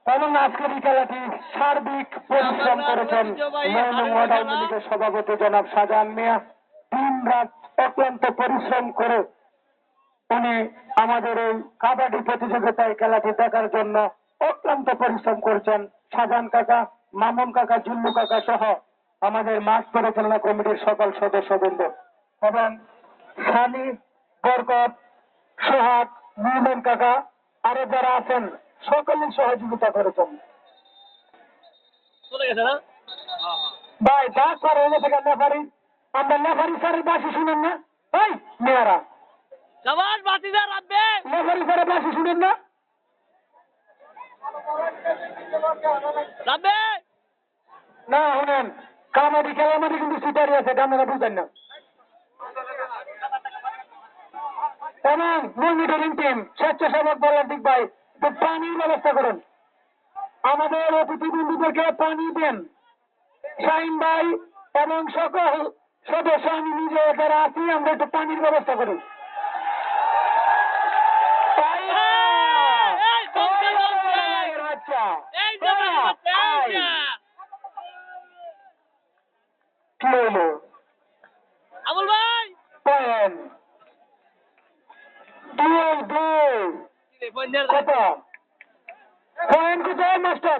এবং আজকের এই খেলাটি সার্বিক পরিশ্রম করেছেন আওয়ামী লীগের সভাপতি জনাব শাহজাহান মিয়া। দিন রাত অক্লান্ত পরিশ্রম করে উনি আমাদের এই কাবাডি প্রতিযোগিতায় খেলাটি দেখার জন্য অক্লান্ত পরিশ্রম করেছেন। শাহজাহান কাকা, মামুন কাকা, জুল্লু কাকা সহ আমাদের মাঠ পরিচালনা কমিটির সকল সদস্যবৃন্দ এবং সানি, বরকত, সোহাগ, মুহম্মদ কাকা আরো যারা আছেন সকলেই সহযোগিতা করেছেন। ভাই ডাক পার হয়ে গেছে লেফারি, আমরা লেফারি স্যারের বাসি শুনেন না? এই মেয়েরা লেফারি স্যারের বাসি শুনেন না? না শুনেন, কাবাডি খেলার মধ্যে কিন্তু সিটারি আছে, আপনারা বুঝেন না। এবং মনিটরিং টিম, স্বেচ্ছাসেবক ভলান্টিয়ার ভাই, একটু পানির ব্যবস্থা করুন, আমাদের অতিথিবৃন্দদেরকে পানি দেন। শাহিন ভাই এবং সকল সদস্য, আমি নিজে যারা আছি, আমরা একটু পানির ব্যবস্থা করি। কি হলো আবুল ভাই? পয়েন্ট কত? পয়েন্ট কোথায় মাস্টার?